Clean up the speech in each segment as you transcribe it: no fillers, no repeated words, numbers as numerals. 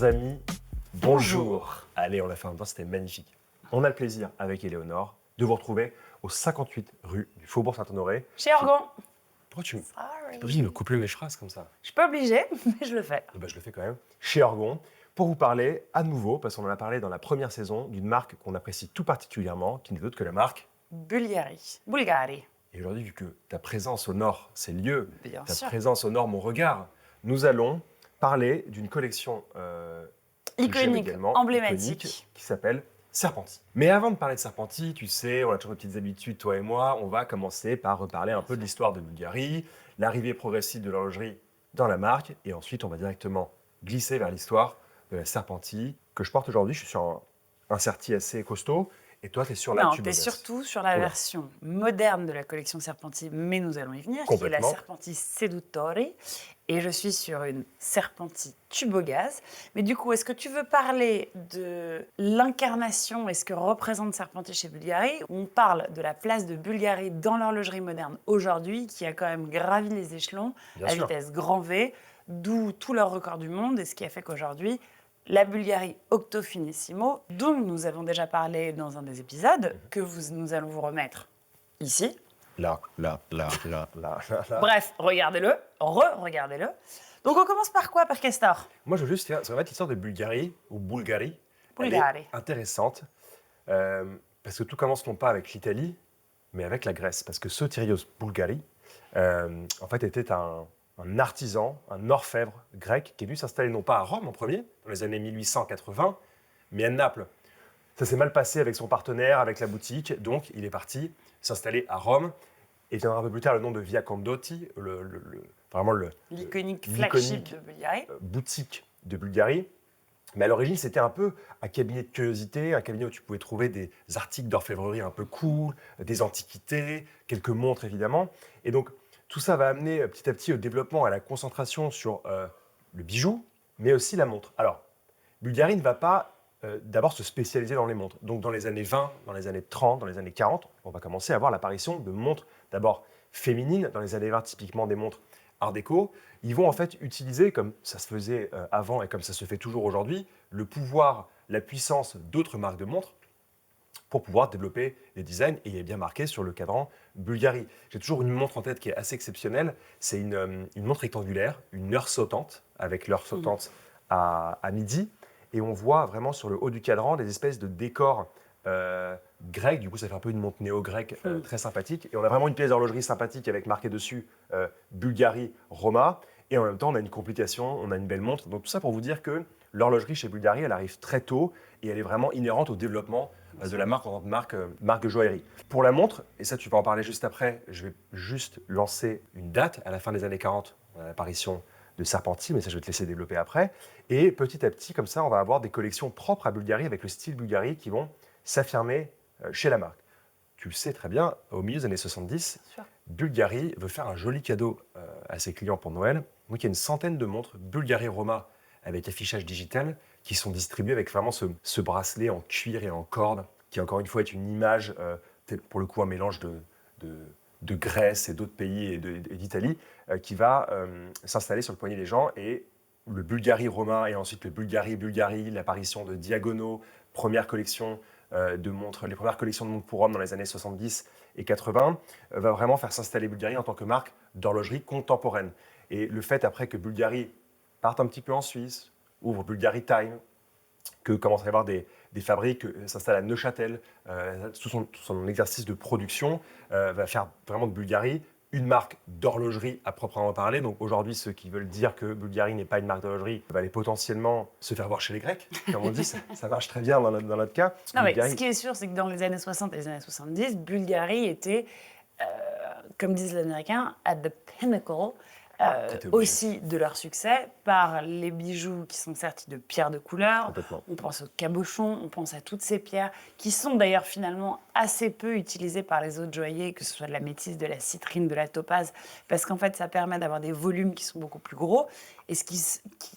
Chers amis, bonjour. Bonjour. Allez, on l'a fait en même temps, c'était magnifique. On a le plaisir, avec Éléonore, de vous retrouver au 58 rue du Faubourg Saint-Honoré. Chez Orgon. Pourquoi tu Sorry. t'es obligé de me couper mes phrases comme ça? Je suis pas obligée, mais je le fais. Eh ben, je le fais quand même. Chez Orgon, pour vous parler à nouveau, parce qu'on en a parlé dans la première saison, d'une marque qu'on apprécie tout particulièrement, qui n'est autre que la marque. Bulgari. Et aujourd'hui, vu que ta présence honore ces lieux, Bien ta sûr. présence honore mon regard, nous allons parler d'une collection que j'aime Iconique, également, emblématique. iconique, qui s'appelle Serpenty. Mais avant de parler de Serpenty, tu sais, on a toujours des petites habitudes, toi et moi, on va commencer par reparler un peu de l'histoire de Bulgari, l'arrivée progressive de l'horlogerie dans la marque, et ensuite on va directement glisser vers l'histoire de la Serpenty, que je porte aujourd'hui. Je suis sur un certi assez costaud, et toi, tu es sur la Non, tu es tubeuse. surtout sur la Oula. version moderne de la collection Serpenty, mais nous allons y venir, qui est la Complètement. Serpenty Seduttori. Et je suis sur une Serpenty Tubogaz. Mais du coup, est-ce que tu veux parler de l'incarnation et ce que représente Serpenty chez Bulgari? On parle de la place de Bulgari dans l'horlogerie moderne aujourd'hui, qui a quand même gravi les échelons Bien à sûr. vitesse grand V, d'où tous leurs records du monde, et ce qui a fait qu'aujourd'hui, la Bulgari Octo Finissimo, dont nous avons déjà parlé dans un des épisodes, que nous allons vous remettre ici. Là. Bref, regardez-le, re-regardez-le. Donc on commence par quoi, par Castor? Moi, je veux juste dire, en fait, l'histoire de Bulgarie, ou Bulgarie, elle Bulgarie. est intéressante, parce que tout commence non pas avec l'Italie, mais avec la Grèce. Parce que Sotirios Bulgari, en fait, était un artisan, un orfèvre grec, qui est venu s'installer non pas à Rome en premier, dans les années 1880, mais à Naples. Ça s'est mal passé avec son partenaire, avec la boutique, donc il est parti s'installer à Rome. Et viendra un peu plus tard le nom de Via Condotti, vraiment L'iconique l'iconique, flagship de Bulgari. boutique de Bulgarie. Mais à l'origine, c'était un peu un cabinet de curiosité, un cabinet où tu pouvais trouver des articles d'orfèvrerie un peu cool, des antiquités, quelques montres évidemment. Et donc, tout ça va amener petit à petit au développement, à la concentration sur le bijou, mais aussi la montre. Alors, Bulgari ne va pas d'abord se spécialiser dans les montres. Donc, dans les années 20, dans les années 30, dans les années 40, on va commencer à voir l'apparition de montres d'abord féminines. Dans les années 20, typiquement des montres Art déco. Ils vont en fait utiliser, comme ça se faisait avant et comme ça se fait toujours aujourd'hui, le pouvoir, la puissance d'autres marques de montres pour pouvoir développer des designs, et il est bien marqué sur le cadran Bulgari. J'ai toujours une montre en tête qui est assez exceptionnelle. C'est une montre rectangulaire, une heure sautante, avec l'heure sautante à midi. Et on voit vraiment sur le haut du cadran des espèces de décors grecs. Du coup, ça fait un peu une montre néo-grecque très sympathique. Et on a vraiment une pièce d'horlogerie sympathique avec marqué dessus Bulgari Roma. Et en même temps, on a une complication, on a une belle montre. Donc tout ça pour vous dire que l'horlogerie chez Bulgari, elle arrive très tôt et elle est vraiment inhérente au développement de la marque en tant que marque de joaillerie. Pour la montre, et ça tu vas en parler juste après, je vais juste lancer une date à la fin des années 40, l'apparition de Serpenty, mais ça je vais te laisser développer après. Et petit à petit, comme ça, on va avoir des collections propres à Bulgari avec le style Bulgari qui vont s'affirmer chez la marque. Tu le sais très bien, au milieu des années 70, Sûr. Bulgari veut faire un joli cadeau à ses clients pour Noël. Donc il y a une centaine de montres Bulgari Roma avec affichage digital qui sont distribuées avec vraiment ce bracelet en cuir et en corde, qui encore une fois est une image, pour le coup un mélange de Grèce et d'autres pays et d'Italie, qui va s'installer sur le poignet des gens. Et le Bulgari Roma et ensuite le Bulgari, l'apparition de Diagono, première collection de montres, les premières collections de montres pour hommes dans les années 70 et 80, va vraiment faire s'installer Bulgari en tant que marque d'horlogerie contemporaine. Et le fait après que Bulgari parte un petit peu en Suisse, ouvre Bulgari Time, que commence à y avoir des fabriques, s'installe à Neuchâtel, tout son exercice de production va faire vraiment de Bulgari une marque d'horlogerie à proprement parler. Donc aujourd'hui, ceux qui veulent dire que Bulgari n'est pas une marque d'horlogerie va aller potentiellement se faire voir chez les Grecs. Comme on dit, ça marche très bien dans notre cas. Non, mais Bulgari- ce qui est sûr, c'est que dans les années 60 et les années 70, Bulgari était, comme disent les Américains, at the pinnacle T'étais obligé. aussi de leur succès par les bijoux qui sont sertis de pierres de couleur. Complètement. On pense au cabochon, on pense à toutes ces pierres qui sont d'ailleurs finalement assez peu utilisées par les autres joailliers, que ce soit de la métisse, de la citrine, de la topaze, parce qu'en fait ça permet d'avoir des volumes qui sont beaucoup plus gros. Et ce qui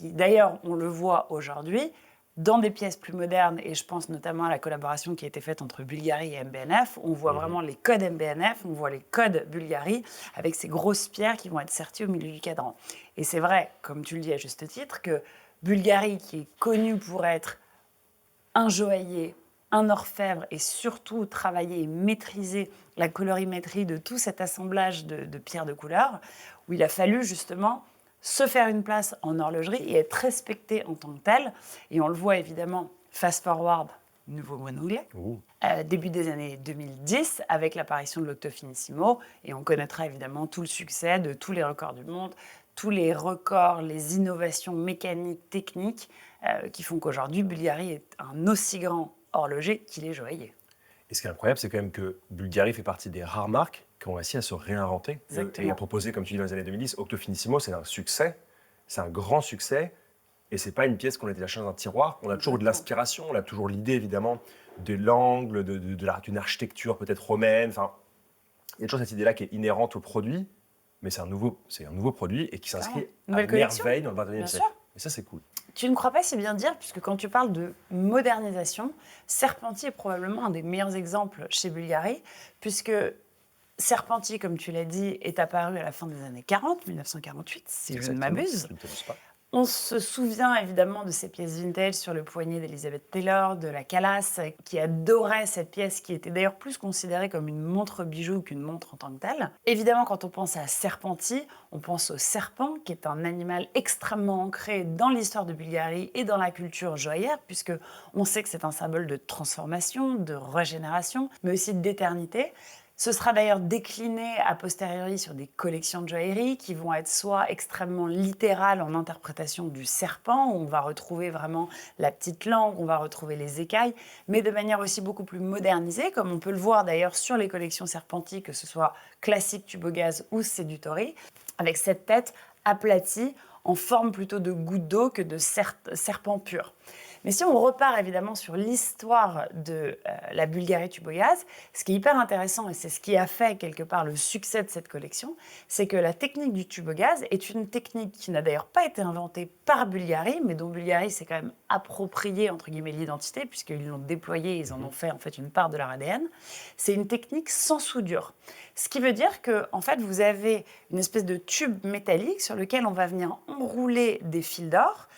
d'ailleurs, on le voit aujourd'hui, dans des pièces plus modernes, et je pense notamment à la collaboration qui a été faite entre Bulgari et MBNF, on voit vraiment les codes MBNF, on voit les codes Bulgari, avec ces grosses pierres qui vont être serties au milieu du cadran. Et c'est vrai, comme tu le dis à juste titre, que Bulgari, qui est connu pour être un joaillier, un orfèvre et surtout travailler et maîtriser la colorimétrie de tout cet assemblage de pierres de couleur, où il a fallu justement se faire une place en horlogerie et être respecté en tant que tel. Et on le voit évidemment, fast forward, nouveau monoulier, début des années 2010, avec l'apparition de l'Octo Finissimo. Et on connaîtra évidemment tout le succès de tous les records du monde, tous les records, les innovations mécaniques, techniques, qui font qu'aujourd'hui, Bulgari est un aussi grand horloger qu'il est joaillier. Et ce qui est incroyable, c'est quand même que Bulgari fait partie des rares marques qui ont réussi à se réinventer. Exactement. Et à proposer, comme tu dis, dans les années 2010, Octo Finissimo, c'est un succès, c'est un grand succès. Et c'est pas une pièce qu'on a été lâcher dans un tiroir. On a toujours de l'inspiration, on a toujours l'idée, évidemment, de l'angle, d'une architecture peut-être romaine. Enfin, il y a toujours cette idée-là qui est inhérente au produit, mais c'est un nouveau produit et qui s'inscrit à merveille dans le 21e siècle. Et ça, c'est cool. Tu ne crois pas si bien dire, puisque quand tu parles de modernisation, Serpenti est probablement un des meilleurs exemples chez Bulgari, puisque Serpenti, comme tu l'as dit, est apparu à la fin des années 40, 1948, si je ne m'abuse. On se souvient évidemment de ces pièces vintage sur le poignet d'Elizabeth Taylor, de la Calas, qui adorait cette pièce, qui était d'ailleurs plus considérée comme une montre-bijou qu'une montre en tant que telle. Évidemment, quand on pense à Serpenti, on pense au serpent, qui est un animal extrêmement ancré dans l'histoire de Bulgarie et dans la culture joaillière, puisque on sait que c'est un symbole de transformation, de régénération, mais aussi d'éternité. Ce sera d'ailleurs décliné a posteriori sur des collections de joaillerie qui vont être soit extrêmement littérales en interprétation du serpent, où on va retrouver vraiment la petite langue, on va retrouver les écailles, mais de manière aussi beaucoup plus modernisée, comme on peut le voir d'ailleurs sur les collections Serpenti, que ce soit classique Tubogaz ou Sedutori, avec cette tête aplatie en forme plutôt de goutte d'eau que de serpent pur. Mais si on repart évidemment sur l'histoire de la Bulgari Tubogaz, ce qui est hyper intéressant, et c'est ce qui a fait quelque part le succès de cette collection, c'est que la technique du Tubogaz est une technique qui n'a d'ailleurs pas été inventée par Bulgari, mais dont Bulgari s'est quand même approprié entre guillemets l'identité, puisqu'ils l'ont déployée, ils en ont fait en fait une part de leur ADN. C'est une technique sans soudure. Ce qui veut dire que en fait, vous avez une espèce de tube métallique sur lequel on va venir enrouler des fils d'or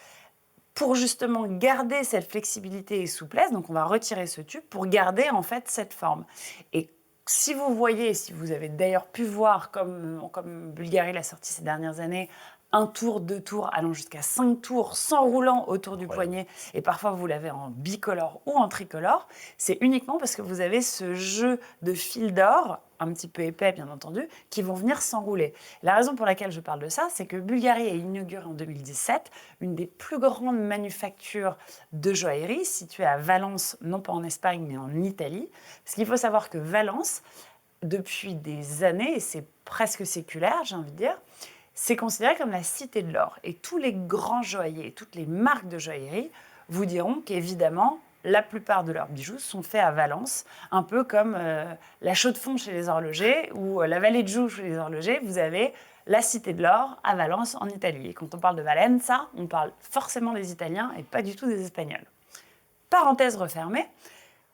pour justement garder cette flexibilité et souplesse. Donc on va retirer ce tube pour garder en fait cette forme. Et si vous voyez, si vous avez d'ailleurs pu voir, comme Bulgari l'a sorti ces dernières années, un tour, 2 tours, allant jusqu'à 5 tours, s'enroulant autour du poignet, et parfois vous l'avez en bicolore ou en tricolore, c'est uniquement parce que vous avez ce jeu de fils d'or, un petit peu épais bien entendu, qui vont venir s'enrouler. La raison pour laquelle je parle de ça, c'est que Bulgari a inauguré en 2017 une des plus grandes manufactures de joaillerie située à Valence, non pas en Espagne mais en Italie. Parce qu'il faut savoir que Valence, depuis des années, et c'est presque séculaire, j'ai envie de dire, c'est considéré comme la cité de l'or. Et tous les grands joailliers, toutes les marques de joaillerie vous diront qu'évidemment, la plupart de leurs bijoux sont faits à Valence, un peu comme la Chaux-de-Fonds chez les horlogers ou la Vallée de Joux chez les horlogers. Vous avez la cité de l'or à Valence en Italie. Et quand on parle de Valenza, on parle forcément des Italiens et pas du tout des Espagnols. Parenthèse refermée.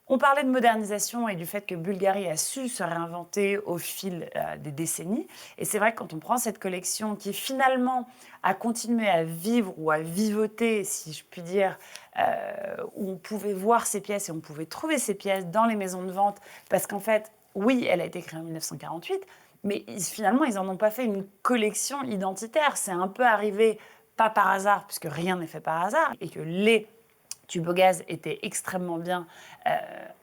On parlait de modernisation et du fait que Bulgari a su se réinventer au fil des décennies. Et c'est vrai que quand on prend cette collection qui finalement a continué à vivre ou à vivoter, si je puis dire, où on pouvait voir ces pièces et on pouvait trouver ces pièces dans les maisons de vente, parce qu'en fait, oui, elle a été créée en 1948, mais finalement, ils n'en ont pas fait une collection identitaire. C'est un peu arrivé, pas par hasard, puisque rien n'est fait par hasard, et que les Tubogaz était extrêmement bien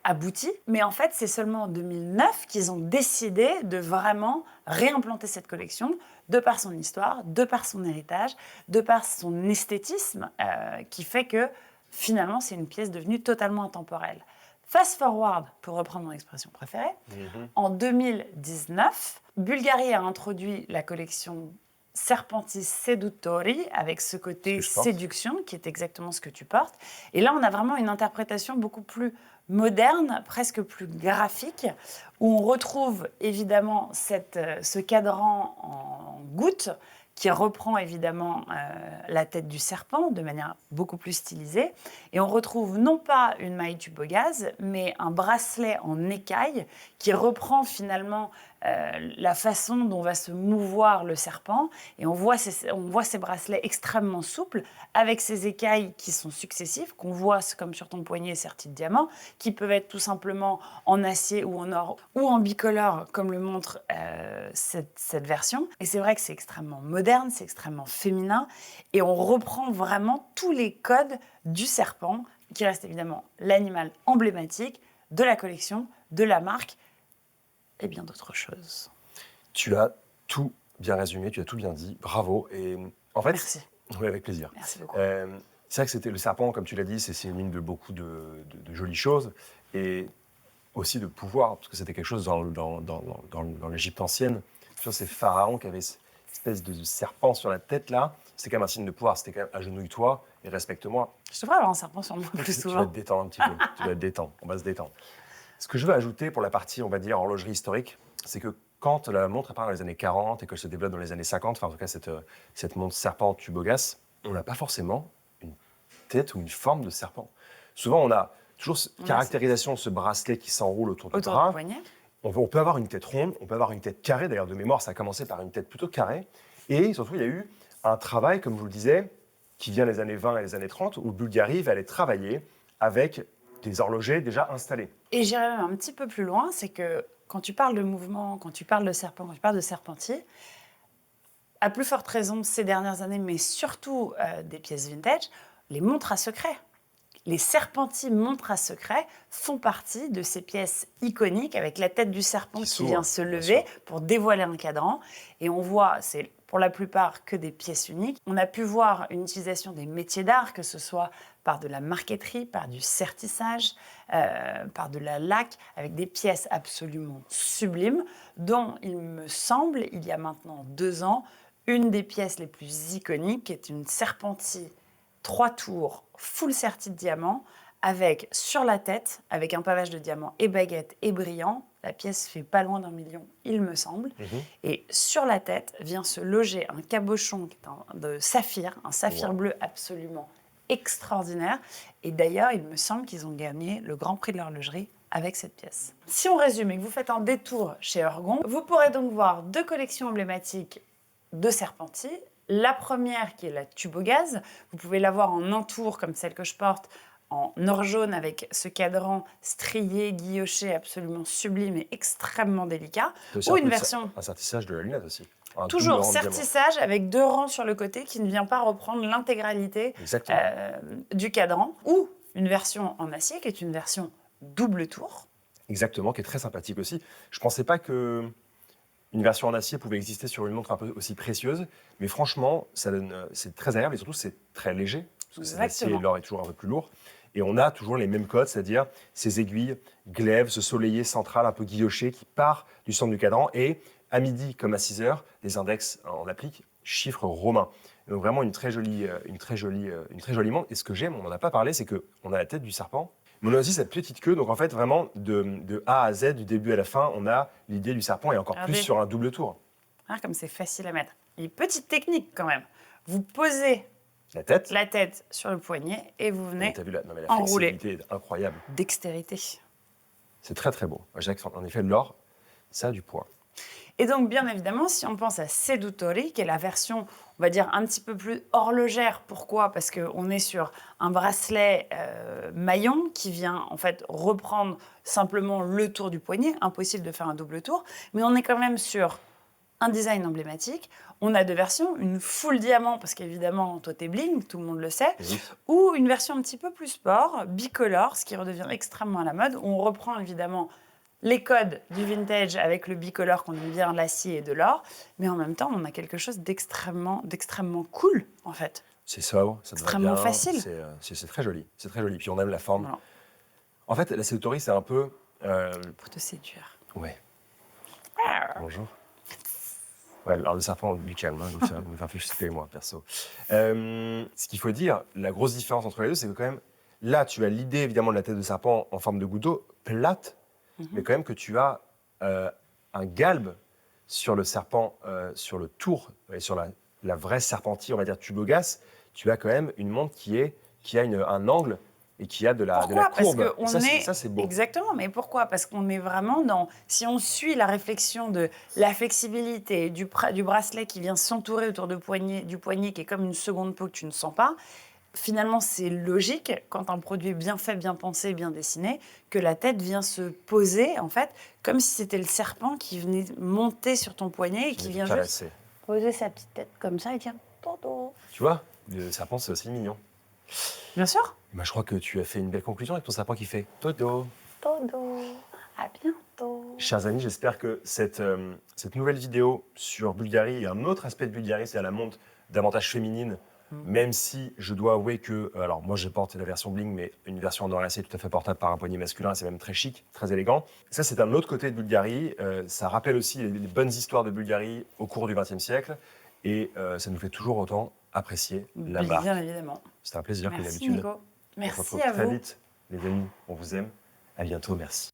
abouti, mais en fait, c'est seulement en 2009 qu'ils ont décidé de vraiment réimplanter cette collection de par son histoire, de par son héritage, de par son esthétisme, qui fait que finalement, c'est une pièce devenue totalement intemporelle. Fast forward, pour reprendre mon expression préférée, en 2019, Bulgari a introduit la collection Serpenti Sedutori, avec ce côté séduction, qui est exactement ce que tu portes. Et là, on a vraiment une interprétation beaucoup plus moderne, presque plus graphique, où on retrouve évidemment ce cadran en goutte, qui reprend évidemment la tête du serpent de manière beaucoup plus stylisée. Et on retrouve non pas une maille Tubogaz, mais un bracelet en écaille qui reprend finalement la façon dont va se mouvoir le serpent. Et on voit ces bracelets extrêmement souples, avec ces écailles qui sont successives, qu'on voit comme sur ton poignet serties de diamants, qui peuvent être tout simplement en acier ou en or, ou en bicolore, comme le montre cette version. Et c'est vrai que c'est extrêmement moderne, c'est extrêmement féminin, et on reprend vraiment tous les codes du serpent, qui reste évidemment l'animal emblématique de la collection, de la marque, et bien d'autres choses. Tu as tout bien résumé, tu as tout bien dit. Bravo. Et en fait, Merci. Oui, avec plaisir. Merci beaucoup. C'est vrai que c'était le serpent, comme tu l'as dit, c'est synonyme de beaucoup de jolies choses et aussi de pouvoir, parce que c'était quelque chose dans l'Égypte ancienne. Sur ces pharaons qui avaient cette espèce de serpent sur la tête là, c'était quand même un signe de pouvoir. C'était quand même agenouille-toi et respecte-moi. Je devrais avoir un serpent sur moi plus Tu vas souvent. te détendre un petit peu. Tu vas te détendre. On va se détendre. Ce que je veux ajouter pour la partie, on va dire, horlogerie historique, c'est que quand la montre apparaît dans les années 40 et qu'elle se développe dans les années 50, enfin en tout cas cette montre serpent tubogas, on n'a pas forcément une tête ou une forme de serpent. Souvent, on a toujours cette caractérisation de ce bracelet qui s'enroule autour du bras. Poignet. On peut avoir une tête ronde, on peut avoir une tête carrée. D'ailleurs, de mémoire, ça a commencé par une tête plutôt carrée. Et surtout, il y a eu un travail, comme je vous le disais, qui vient des années 20 et des années 30, où Bulgari va aller travailler avec des horlogers déjà installés. Et j'irai même un petit peu plus loin, c'est que quand tu parles de mouvement, quand tu parles de serpent, quand tu parles de serpentier, à plus forte raison ces dernières années, mais surtout des pièces vintage, les montres à secret. Les serpentis montres à secret font partie de ces pièces iconiques avec la tête du serpent qui vient se lever pour dévoiler un cadran. Et on voit, c'est pour la plupart que des pièces uniques. On a pu voir une utilisation des métiers d'art, que ce soit par de la marqueterie, par du sertissage, par de la laque, avec des pièces absolument sublimes, dont il me semble, il y a maintenant 2 ans, une des pièces les plus iconiques, qui est une serpentie 3 tours, full sertie de diamants, avec sur la tête, avec un pavage de diamants et baguettes et brillants. La pièce fait pas loin d'1 million, il me semble. Et sur la tête vient se loger un cabochon de saphir, un saphir bleu absolument extraordinaire. Et d'ailleurs, il me semble qu'ils ont gagné le Grand Prix de l'horlogerie avec cette pièce. Si on résume et que vous faites un détour chez Ergon, vous pourrez donc voir 2 collections emblématiques de serpentis. La première, qui est la tubogaz, vous pouvez l'avoir en entour, comme celle que je porte, en or jaune avec ce cadran strié, guilloché, absolument sublime et extrêmement délicat. Ou une version... Un sertissage de la lunette aussi. Toujours sertissage avec 2 rangs sur le côté qui ne vient pas reprendre l'intégralité du cadran. Ou une version en acier, qui est une version double tour. Exactement, qui est très sympathique aussi. Je ne pensais pas que une version en acier pouvait exister sur une montre un peu aussi précieuse, mais franchement, c'est très agréable et surtout c'est très léger, parce que c'est l'acier et l'or est toujours un peu plus lourd. Et on a toujours les mêmes codes, c'est-à-dire ces aiguilles glaives, ce soleillet central un peu guilloché qui part du centre du cadran et à midi comme à 6 heures, les index en applique chiffres romains. Donc vraiment une très jolie montre. Et ce que j'aime, on n'en a pas parlé, c'est qu'on a la tête du serpent, mais on a aussi cette petite queue. Donc en fait, vraiment, de A à Z, du début à la fin, on a l'idée du serpent et encore plus sur un double tour. Ah, comme c'est facile à mettre. Et petite technique quand même. Vous posez la tête sur le poignet et vous venez enrouler. La flexibilité est incroyable. Dextérité. C'est très très beau. Je dirais qu'en effet, l'or, ça a du poids. Et donc, bien évidemment, si on pense à Sedutori, qui est la version, on va dire, un petit peu plus horlogère. Pourquoi ? Parce qu'on est sur un bracelet maillon qui vient, en fait, reprendre simplement le tour du poignet. Impossible de faire un double tour. Mais on est quand même sur un design emblématique. On a 2 versions, une full diamant, parce qu'évidemment, toi, t'es bling, tout le monde le sait, ou une version un petit peu plus sport, bicolore, ce qui redevient extrêmement à la mode, où on reprend évidemment les codes du vintage avec le bicolore qu'on aime bien, l'acier et de l'or, mais en même temps, on a quelque chose d'extrêmement cool, en fait. C'est sobre, ça te va bien. Extrêmement facile. C'est très joli, c'est très joli. Puis on aime la forme. Voilà. En fait, la Sedutori, c'est un peu... Pour te séduire. Ouais. Bonjour. Ouais, alors le serpent, du calme, hein, donc ça me fait un peu chuter, moi, perso. Ce qu'il faut dire, la grosse différence entre les deux, c'est que quand même, là, tu as l'idée, évidemment, de la tête de serpent en forme de goutte d'eau, plate, mais quand même que tu as un galbe sur le serpent, sur le tour, et sur la vraie serpentie, on va dire tubogas, tu as quand même une montre qui a un angle et qui a de la Pourquoi? courbe. Parce Et qu'on ça, est... ça, c'est beau. Exactement, mais pourquoi? Parce qu'on est vraiment dans... Si on suit la réflexion de la flexibilité, du bracelet qui vient s'entourer autour du poignet, qui est comme une seconde peau que tu ne sens pas, finalement, c'est logique, quand un produit est bien fait, bien pensé, bien dessiné, que la tête vient se poser, en fait, comme si c'était le serpent qui venait monter sur ton poignet et qui vient juste Caresser. poser sa petite tête comme ça et dire « Toto ». Tu vois, le serpent, c'est aussi mignon. Bien sûr. Bah, je crois que tu as fait une belle conclusion avec ton serpent qui fait Toto. Toto. À bientôt. Chers amis, j'espère que cette nouvelle vidéo sur Bulgari et un autre aspect de Bulgari, c'est à la montre davantage féminine, même si je dois avouer que, alors moi je porte la version bling, mais une version en or acier tout à fait portable par un poignet masculin, c'est même très chic, très élégant. Ça, c'est un autre côté de Bulgari. Ça rappelle aussi les bonnes histoires de Bulgari au cours du XXe siècle, et ça nous fait toujours autant apprécier la marque. Bien évidemment. C'était un plaisir comme Merci d'habitude. Nico. On se Merci retrouve à très vous. vite, les amis. On vous aime. À bientôt, merci.